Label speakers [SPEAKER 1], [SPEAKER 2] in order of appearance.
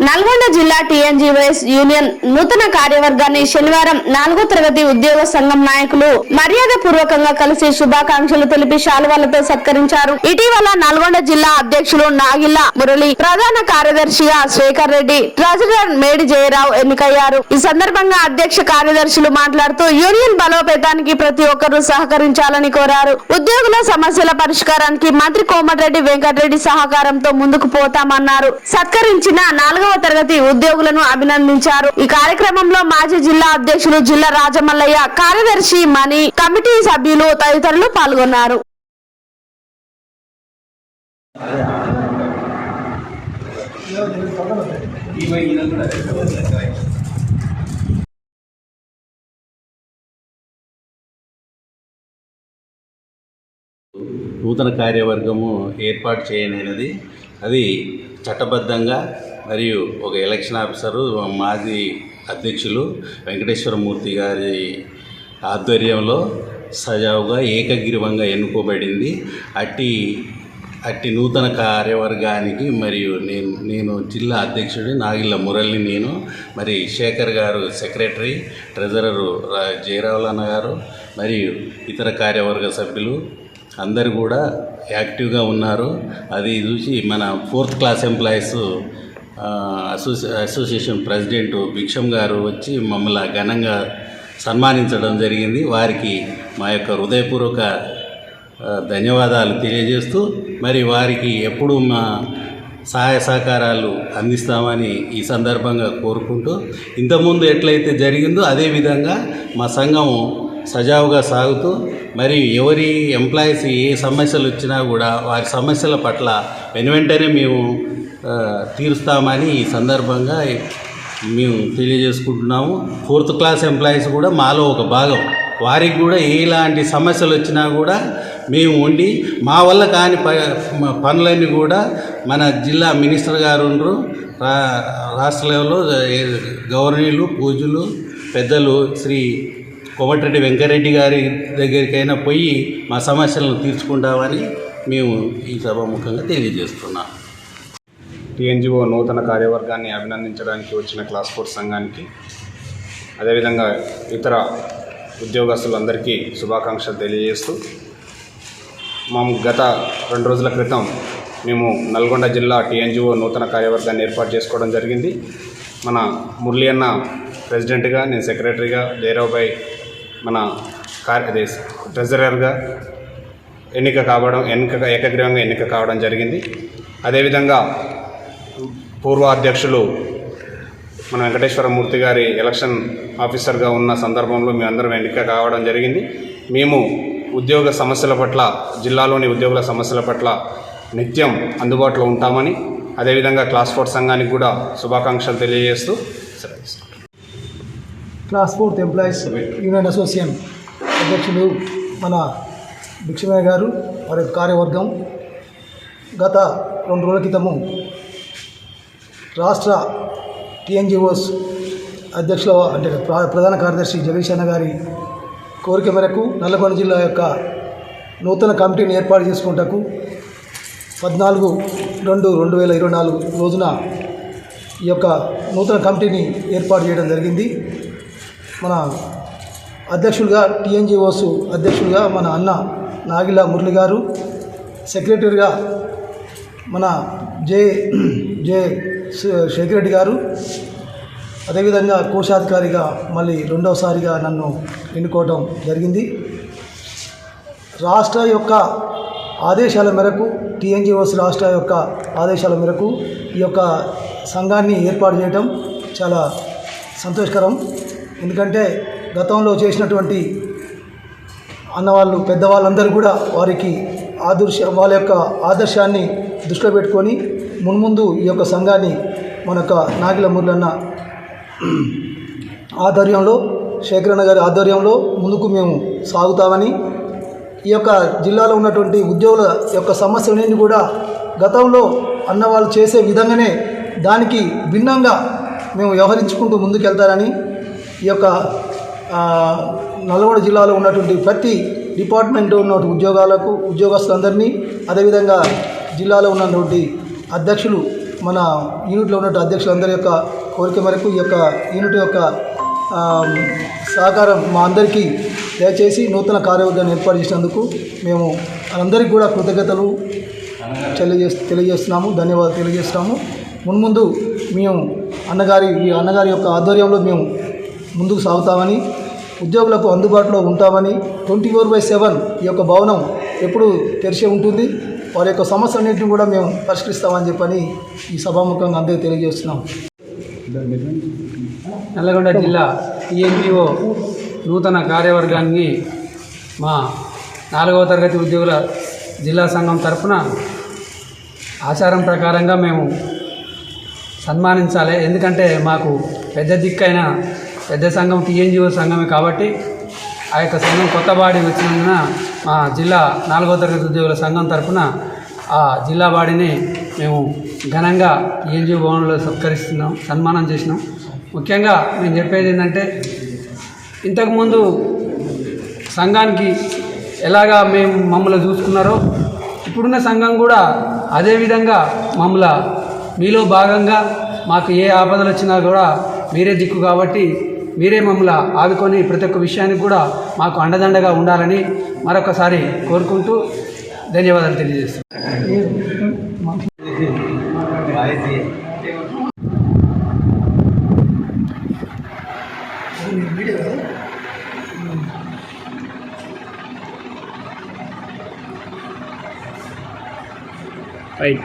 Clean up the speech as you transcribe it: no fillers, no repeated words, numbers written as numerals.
[SPEAKER 1] నల్గొండ జిల్లా TNGOs union నూతన కార్యవర్గాన్ని శనివారం 4వ తరగతి ఉద్యోగ సంఘం నాయకులు మర్యాద పూర్వకంగా కలిసి శుభాకాంక్షలు తెలిపి శాలువాలతో సత్కరించారు. ఇటీవల నల్గొండ జిల్లా అధ్యక్షులు నాగిళ్ల మురళి, ప్రధాన కార్యదర్శిగా శేఖర్ రెడ్డి, ట్రెజరర్ మేడి జయరావు ఎన్నికయ్యారు. ఈ సందర్భంగా అధ్యక్ష కార్యదర్శులు మాట్లాడుతూ యూనియన్ బలోపేతానికి ప్రతి ఒక్కరూ సహకరించాలని కోరారు. ఉద్యోగుల సమస్యల పరిష్కారానికి మంత్రి కోమటిరెడ్డి వెంకటరెడ్డి సహకారంతో ముందుకు పోతామన్నారు. సత్కరించిన 4వ తరగతి ఉద్యోగులను అభినందించారు. ఈ కార్యక్రమంలో మాజీ జిల్లా అధ్యక్షులు జిల్లా రాజమల్లయ్య, కార్యదర్శి మణి, కమిటీ సభ్యులు తదితరులు పాల్గొన్నారు.
[SPEAKER 2] నూతన కార్యవర్గము ఏర్పాటు చేయనది అది చట్టబద్ధంగా మరియు ఒక ఎలక్షన్ ఆఫీసరు మాజీ అధ్యక్షులు వెంకటేశ్వరమూర్తి గారి ఆధ్వర్యంలో సజావుగా ఏకగ్రీవంగా ఎన్నుకోబడింది. అట్టి నూతన కార్యవర్గానికి మరియు నేను జిల్లా అధ్యక్షుడి నాగిళ్ల మురళి, మరి శేఖర్ గారు సెక్రటరీ, ట్రెజరరు జయరావుల అన్న గారు మరియు ఇతర కార్యవర్గ సభ్యులు అందరూ కూడా యాక్టివ్గా ఉన్నారు. అది చూసి మన 4th class employees association president Bhiksham garu వచ్చి మమ్మల్ని ఘనంగా సన్మానించడం జరిగింది. వారికి మా యొక్క హృదయపూర్వక ధన్యవాదాలు తెలియజేస్తూ మరి వారికి ఎప్పుడూ మా సహాయ సహకారాలు అందిస్తామని ఈ సందర్భంగా కోరుకుంటూ, ఇంతకుముందు ఎట్లయితే జరిగిందో అదేవిధంగా మా సంఘము సజావుగా సాగుతూ మరి ఎవరి ఎంప్లాయీస్ ఏ సమస్యలు వచ్చినా కూడా వారి సమస్యల పట్ల వెనువెంటనే మేము తీరుస్తామని ఈ సందర్భంగా మేము తెలియజేసుకుంటున్నాము. 4th క్లాస్ ఎంప్లాయీస్ కూడా మాలో ఒక భాగం. వారికి కూడా ఎలాంటి సమస్యలు వచ్చినా కూడా మేము ఉండి మా వల్ల కాని పనులన్నీ కూడా మన జిల్లా మినిస్టర్ గారు ఉండరు, రాష్ట్ర లెవెల్లో గవర్నర్లు, పూజలు, పెద్దలు శ్రీ కోమటిరెడ్డి వెంకటరెడ్డి గారి దగ్గరికైనా పోయి మా సమస్యలను తీర్చుకుంటామని మేము ఈ సభాముఖంగా తెలియజేస్తున్నాం.
[SPEAKER 3] టీఎన్జీఓ నూతన కార్యవర్గాన్ని అభినందించడానికి వచ్చిన క్లాస్ 4 సంఘానికి, అదేవిధంగా ఇతర ఉద్యోగస్తులందరికీ శుభాకాంక్షలు తెలియజేస్తూ, గత 2 రోజుల క్రితం మేము నల్గొండ జిల్లా టీఎన్జీఓ నూతన కార్యవర్గాన్ని ఏర్పాటు చేసుకోవడం జరిగింది. మన మురళి అన్న ప్రెసిడెంట్గా, నేను సెక్రటరీగా, జయరావుపై మన ట్రెజరర్గా ఏకగ్రీవంగా ఎన్నిక కావడం జరిగింది. అదేవిధంగా పూర్వ అధ్యక్షులు మన వెంకటేశ్వరమూర్తి గారి ఎలక్షన్ ఆఫీసర్గా ఉన్న సందర్భంలో మేమందరం ఎన్నిక కావడం జరిగింది. మేము ఉద్యోగ సమస్యల పట్ల, జిల్లాలోని ఉద్యోగుల సమస్యల పట్ల నిత్యం అందుబాటులో ఉంటామని, అదేవిధంగా క్లాస్ 4 సంఘానికి కూడా శుభాకాంక్షలు తెలియజేస్తూ
[SPEAKER 4] class 4th employees union association అధ్యక్షులు మన భిక్షమయ్య గారు వారి కార్యవర్గం గత 2 రోజుల క్రితము రాష్ట్ర టీఎన్జీఓస్ అధ్యక్షుల అంటే ప్రధాన కార్యదర్శి జగదీష్ అన్న గారి కోరిక మేరకు నల్లగొండ జిల్లా యొక్క నూతన కమిటీని ఏర్పాటు చేసుకుంటకు 14/2/2024 రోజున ఈ యొక్క నూతన కమిటీని ఏర్పాటు చేయడం జరిగింది. మన అధ్యక్షులుగా టీఎన్జీఓస్ అధ్యక్షులుగా మన అన్న నాగిళ్ల మురళి గారు, సెక్రటరీగా మన శేఖర్ రెడ్డి గారు, అదేవిధంగా కోశాధికారిగా మళ్ళీ 2వసారిగా నన్ను ఎన్నుకోవడం జరిగింది. రాష్ట్ర యొక్క ఆదేశాల మేరకు, టీఎన్జీఓస్ రాష్ట్ర యొక్క ఆదేశాల మేరకు ఈ యొక్క సంఘాన్ని ఏర్పాటు చేయడం చాలా సంతోషకరం. ఎందుకంటే గతంలో చేసినటువంటి అన్నవాళ్ళు, పెద్దవాళ్ళందరూ కూడా వాళ్ళ యొక్క ఆదర్శాన్ని దృష్టిలో పెట్టుకొని మున్ముందు ఈ యొక్క సంఘాన్ని మన యొక్క నాగిళ్ల మురళన్న ఆధ్వర్యంలో, శేఖరన్న గారి ఆధ్వర్యంలో ముందుకు మేము సాగుతామని, ఈ యొక్క జిల్లాలో ఉన్నటువంటి ఉద్యోగుల యొక్క సమస్యలన్నీ కూడా గతంలో అన్నవాళ్ళు చేసే విధంగానే దానికి భిన్నంగా మేము వ్యవహరించుకుంటూ ముందుకెళ్తారని, ఈ యొక్క నల్గొండ జిల్లాలో ఉన్నటువంటి ప్రతి డిపార్ట్మెంట్లో ఉన్న ఉద్యోగస్తులందరినీ, అదేవిధంగా జిల్లాలో ఉన్నటువంటి అధ్యక్షులు మన యూనిట్లో ఉన్న అధ్యక్షులందరి యొక్క కోరిక మేరకు ఈ యొక్క యూనిట్ యొక్క సహకారం మా అందరికీ దయచేసి నూతన కార్యవర్గాన్ని ఏర్పాటు చేసినందుకు మేము అందరికీ కూడా కృతజ్ఞతలు తెలియజేస్తున్నాము, ధన్యవాదాలు తెలియజేస్తున్నాము. మున్ముందు మేము ఈ అన్నగారి యొక్క ఆధ్వర్యంలో మేము ముందుకు సాగుతామని, ఉద్యోగులకు అందుబాటులో ఉంటామని, 24/7 ఈ యొక్క భవనం ఎప్పుడు తెరిచే ఉంటుంది, వారి యొక్క సమస్యలన్నింటినీ కూడా మేము పరిష్కరిస్తామని చెప్పని ఈ సభాముఖంగా అందరికీ తెలియజేస్తున్నాం.
[SPEAKER 5] నల్లగొండ జిల్లా టీఎన్జిఓ నూతన కార్యవర్గాన్ని మా 4వ తరగతి ఉద్యోగుల జిల్లా సంఘం తరఫున ఆచారం ప్రకారంగా మేము సన్మానించాలి. ఎందుకంటే మాకు పెద్ద దిక్కైన పెద్ద సంఘం టీఎన్జిఓ సంఘమే కాబట్టి ఆ యొక్క సంఘం కొత్త బాడీ వచ్చినందున మా జిల్లా 4వ తరగతి ఉద్యోగుల సంఘం తరఫున ఆ జిల్లా బాడీని మేము ఘనంగా టీఎన్జిఓ భవనంలో సన్మానం చేసినాం. ముఖ్యంగా మేము చెప్పేది ఏంటంటే, ఇంతకుముందు సంఘానికి ఎలాగా మమ్మల్ని చూసుకున్నారో ఇప్పుడున్న సంఘం కూడా అదేవిధంగా మీలో భాగంగా మాకు ఏ ఆపదలు వచ్చినా కూడా మీరే దిక్కు కాబట్టి మీరే మమ్మల్ని ఆదుకొని ప్రతి ఒక్క విషయానికి కూడా మాకు అండదండగా ఉండాలని మరొకసారి కోరుకుంటూ ధన్యవాదాలు తెలియజేస్తున్నాను.
[SPEAKER 6] రైట్.